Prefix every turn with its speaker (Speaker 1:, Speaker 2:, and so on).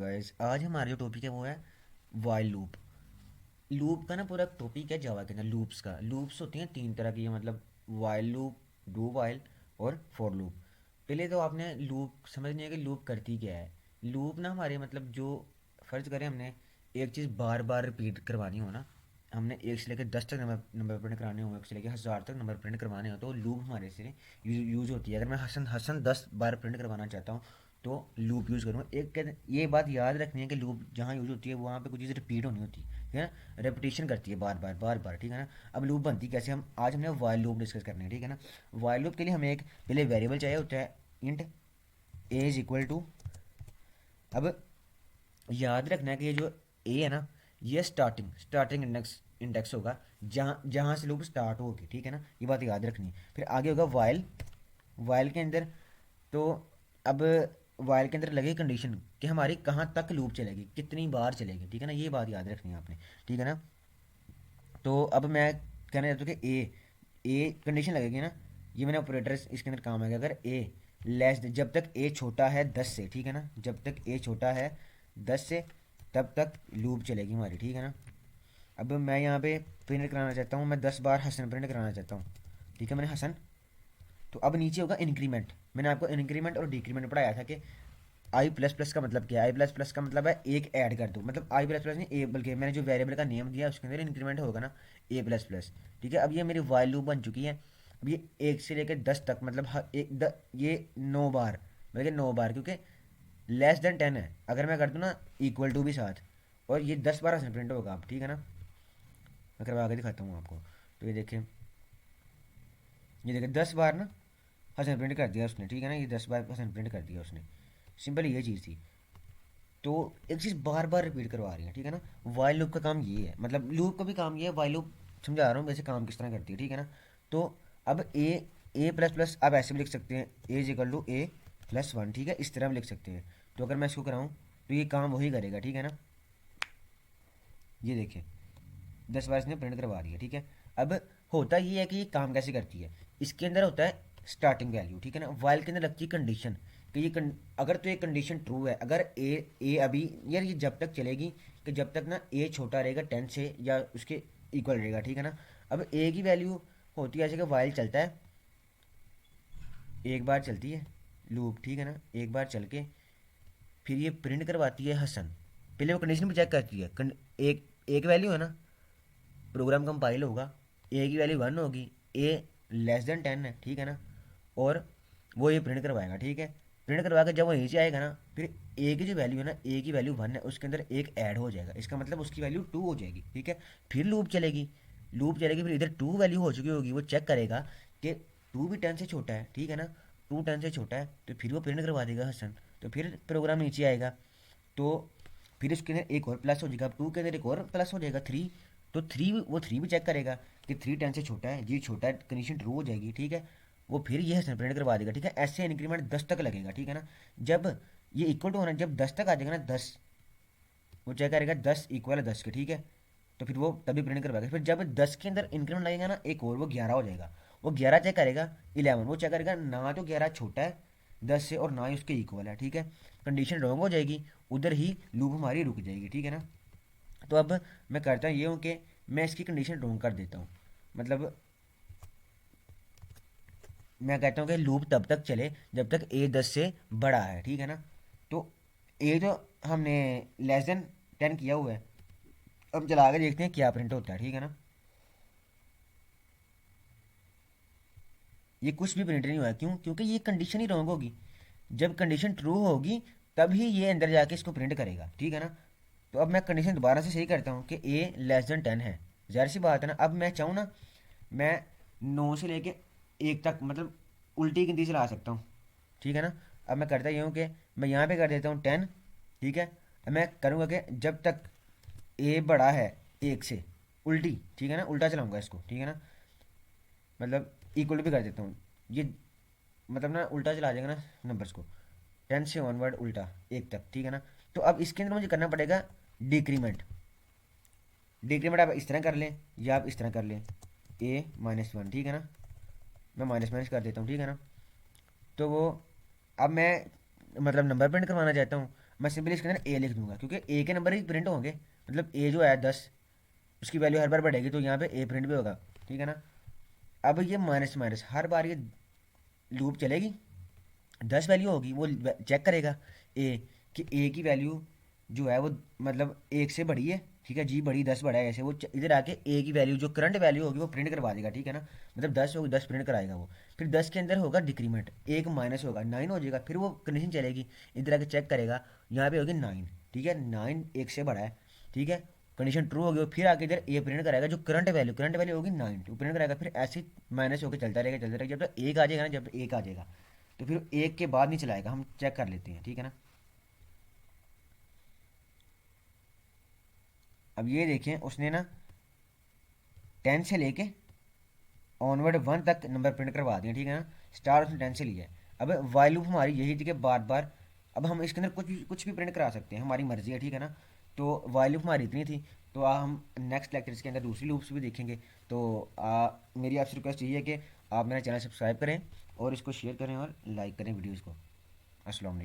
Speaker 1: Guys, आज हमारा जो टॉपिक है वो है वाइल लूप। लूप का ना पूरा टॉपिक है जावा के अंदर लूप्स का। लूप्स होती हैं तीन तरह की, मतलब वाइल लूप, डू वाइल और फॉर लूप। पहले तो आपने लूप समझनी है कि लूप करती क्या है। लूप ना हमारे मतलब जो फर्ज करें हमने एक चीज़ बार बार रिपीट करवानी हो ना, हमने एक से लेकर 10 तक नंबर नंबर प्रिंट कराने हो, एक से लेकर 1000 तक नंबर प्रिंट करवाने हो, तो लूप हमारे से यूज़ होती है। अगर मैं हसन हसन 10 बार प्रिंट करवाना चाहता हूँ तो लूप यूज़ करूँगा। ये बात याद रखनी है कि लूप जहाँ यूज़ होती है वहाँ पे कुछ चीज़ रिपीट होनी होती है, ठीक है ना। रेपिटेशन करती है बार बार बार बार, ठीक है ना। अब लूप बनती कैसे, हम आज हमने वाइल लूप डिस्कस करने हैं, ठीक है ना। वाइल लूप के लिए हमें एक पहले वेरिएबल चाहिए होता है, int A is equal to. अब याद रखना है कि ये जो ए है ना, ये स्टार्टिंग स्टार्टिंग इंडेक्स इंडेक्स होगा, जहाँ जहाँ से लूप स्टार्ट होगी, ठीक है ना। ये बात याद रखनी है। फिर आगे होगा वाइल। वाइल के अंदर तो अब वाइल के अंदर लगे कंडीशन कि हमारी कहाँ तक लूप चलेगी, कितनी बार चलेगी, ठीक है ना। ये बात याद रखनी है आपने, ठीक है ना। तो अब मैं कहना चाहता हूँ कि ए कंडीशन लगेगी ना, ये मैंने ऑपरेटर इसके अंदर काम आएगा। अगर ए लेस, जब तक ए छोटा है 10 से, ठीक है ना, जब तक ए छोटा है 10 से तब तक लूप चलेगी हमारी, ठीक है ना। अब मैं यहाँ पे प्रिंट कराना चाहता हूँ, मैं 10 बार हसन प्रिंट कराना चाहता हूँ, ठीक है, मैंने हसन। तो अब नीचे होगा इंक्रीमेंट। मैंने आपको इंक्रीमेंट और डिक्रीमेंट पढ़ाया था कि आई प्लस प्लस का मतलब क्या है। आई प्लस प्लस का मतलब है एक ऐड कर दो, मतलब आई प्लस प्लस नहीं, ए, बल्कि मैंने जो वेरिएबल का नेम दिया उसके अंदर इंक्रीमेंट होगा ना, ए प्लस प्लस, ठीक है। अब ये मेरी वाइल लूप बन चुकी है। अब ये 1 से लेकर 10 तक, मतलब ये 9 बार, मतलब कि 9 बार, क्योंकि लेस देन 10 है। अगर मैं कर दूँ ना इक्वल टू भी साथ, और ये 10 बार हसन प्रिंट होगा आप, ठीक है ना। मैं करवा के दिखाता हूँ आपको। तो ये देखिए 10 बार ना हसन प्रिंट कर दिया उसने, ठीक है ना। ये 10 बार हसन प्रिंट कर दिया उसने। सिंपल ये चीज़ थी। तो एक चीज़ बार बार रिपीट करवा रही है, ठीक है ना। वाइल लूप का काम ये है, मतलब लूप का भी काम ये है, वाइल लूप समझा रहा हूँ वैसे काम किस तरह करती है, ठीक है ना। तो अब ए प्लस प्लस आप ऐसे भी लिख सकते हैं, A is equal to A plus one, ठीक है, इस तरह भी लिख सकते हैं। तो अगर मैं इसको कराऊँ तो ये काम वही करेगा, ठीक है ना। ये देखिए 10 बार इसने प्रिंट करवा दिया, ठीक है। अब होता ये है कि ये काम कैसे करती है। इसके अंदर होता है स्टार्टिंग वैल्यू, ठीक है ना। वाइल के अंदर लगती है कंडीशन कि अगर तो ये कंडीशन ट्रू है, अगर ए अभी, यार ये जब तक चलेगी कि जब तक ना ए छोटा रहेगा 10 से या उसके इक्वल रहेगा, ठीक है ना। अब ए की वैल्यू होती है ऐसे कि वाइल चलता है, एक बार चलती है लूप, ठीक है ना, एक बार चल के फिर ये प्रिंट करवाती है हसन। पहले वो कंडीशन भी चेक करती है, एक एक वैल्यू है ना, प्रोग्राम कंपाइल होगा, ए की वैल्यू 1 होगी, ए लेस देन 10 है, ठीक है ना। और वो ये प्रिंट करवाएगा, ठीक है। प्रिंट करवा के जब वो नीचे आएगा ना, फिर ए की जो वैल्यू है ना, ए की वैल्यू 1 है, उसके अंदर एक ऐड हो जाएगा, इसका मतलब उसकी वैल्यू 2 हो जाएगी, ठीक है। फिर लूप चलेगी, लूप चलेगी, फिर इधर 2 वैल्यू हो चुकी होगी, वो चेक करेगा कि 2 भी 10 से छोटा है, ठीक है ना। 2 10 से छोटा है तो फिर वो प्रिंट करवा देगा हसन। तो फिर प्रोग्राम नीचे आएगा। तो फिर इसके अंदर एक और प्लस हो जाएगा, 2 के अंदर एक और प्लस हो जाएगा 3। तो वो 3 भी चेक करेगा कि 3 10 से छोटा है, जी छोटा है, कंडीशन ट्रू हो जाएगी, ठीक है। वो फिर ये प्रिंट करवा देगा, ठीक है। ऐसे इंक्रीमेंट 10 तक लगेगा, ठीक है ना। जब ये इक्वल टू होना, जब 10 तक आ जाएगा ना, 10, वो चेक करेगा 10 इक्वल है 10 के, ठीक है। तो फिर वो तभी प्रिंट करवाएगा। फिर जब 10 के अंदर इंक्रीमेंट लगेगा ना एक और, वो 11 हो जाएगा। वो 11 चेक करेगा, 11 वो चेक करेगा ना, तो 11 छोटा है 10 से और ना ही उसके इक्वल है, ठीक है। कंडीशन रॉन्ग हो जाएगी, उधर ही लूप हमारी रुक जाएगी, ठीक है ना। तो अब मैं करता ये हूँ कि मैं इसकी कंडीशन रॉन्ग कर देता हूँ। मतलब मैं कहता हूँ कि लूप तब तक चले जब तक ए 10 से बड़ा है, ठीक है ना। तो ए जो हमने लेस देन 10 किया हुआ है, अब चला के देखते हैं क्या प्रिंट होता है, ठीक है ना। ये कुछ भी प्रिंट नहीं हुआ है, क्यों? क्योंकि ये कंडीशन ही रॉन्ग होगी। जब कंडीशन ट्रू होगी तभी ये अंदर जाके इसको प्रिंट करेगा, ठीक है ना। तो अब मैं कंडीशन दोबारा से सही करता हूँ कि ए लेस देन 10 है। ज़ाहिर सी बात है ना, अब मैं चाहूँ ना, मैं 9 से लेके 1 तक मतलब उल्टी गिनती चला सकता हूँ, ठीक है ना। अब मैं करता ये हूँ कि मैं यहाँ पे कर देता हूँ 10, ठीक है। अब मैं करूँगा कि जब तक ए बड़ा है 1 से, उल्टी, ठीक है ना, उल्टा चलाऊँगा इसको, ठीक है ना। मतलब इक्वल भी कर देता हूँ ये, मतलब ना उल्टा चला जाएगा ना नंबर्स को, 10 से ऑनवर्ड उल्टा 1 तक, ठीक है ना। तो अब इसके अंदर मुझे करना पड़ेगा डिक्रीमेंट। डिक्रीमेंट आप इस तरह कर लें या आप इस तरह कर लें, A-1, ठीक है ना। मैं माइनस माइनस कर देता हूँ, ठीक है ना। तो वो अब मैं मतलब नंबर प्रिंट करवाना चाहता हूँ। मैं सिंपली इसके अंदर ए लिख दूंगा, क्योंकि ए के नंबर ही प्रिंट होंगे। मतलब ए जो है 10, उसकी वैल्यू हर बार बढ़ेगी तो यहाँ पे ए प्रिंट भी होगा, ठीक है ना। अब ये माइनस माइनस हर बार ये लूप चलेगी, 10 वैल्यू होगी, वो चेक करेगा ए कि ए की वैल्यू जो है वो मतलब एक से बड़ी है, ठीक है जी, बड़ी 10 बड़ा है, ऐसे वो इधर आके ए की वैल्यू जो करंट वैल्यू होगी वो प्रिंट करवा देगा, ठीक है ना। मतलब 10 होगी, 10 प्रिंट कराएगा वो। फिर 10 के अंदर होगा डिक्रीमेंट, एक माइनस होगा, 9 हो जाएगा, फिर वो कंडीशन चलेगी, इधर आके चेक करेगा, यहाँ पे होगी 9, ठीक है, 9 एक से बड़ा है, ठीक है, कंडीशन ट्रू होगी, फिर आके इधर ए प्रिंट कराएगा जो करंट वैल्यू होगी 9, तो प्रिंट कराएगा, फिर ऐसे माइनस होकर चलता रहेगा जब तक एक आ जाएगा ना, जब एक आ जाएगा तो फिर एक के बाद नहीं चलाएगा, हम चेक कर लेते हैं, ठीक है ना। अब ये देखें उसने ना 10 से लेके ऑनवर्ड 1 तक नंबर प्रिंट करवा दिए, ठीक है ना। स्टार उसने 10 से लिया है। अब वाई लूप हमारी यही थी कि बार बार, अब हम इसके अंदर कुछ भी प्रिंट करा सकते हैं, हमारी मर्जी है, ठीक है ना। तो वाई लूप हमारी इतनी थी, तो हम नेक्स्ट लेक्चर के अंदर दूसरी लूप्स भी देखेंगे। तो मेरी आपसे रिक्वेस्ट यही है कि आप मेरा चैनल सब्सक्राइब करें और इसको शेयर करें और लाइक करें वीडियोज़ को। अस्सलाम वालेकुम।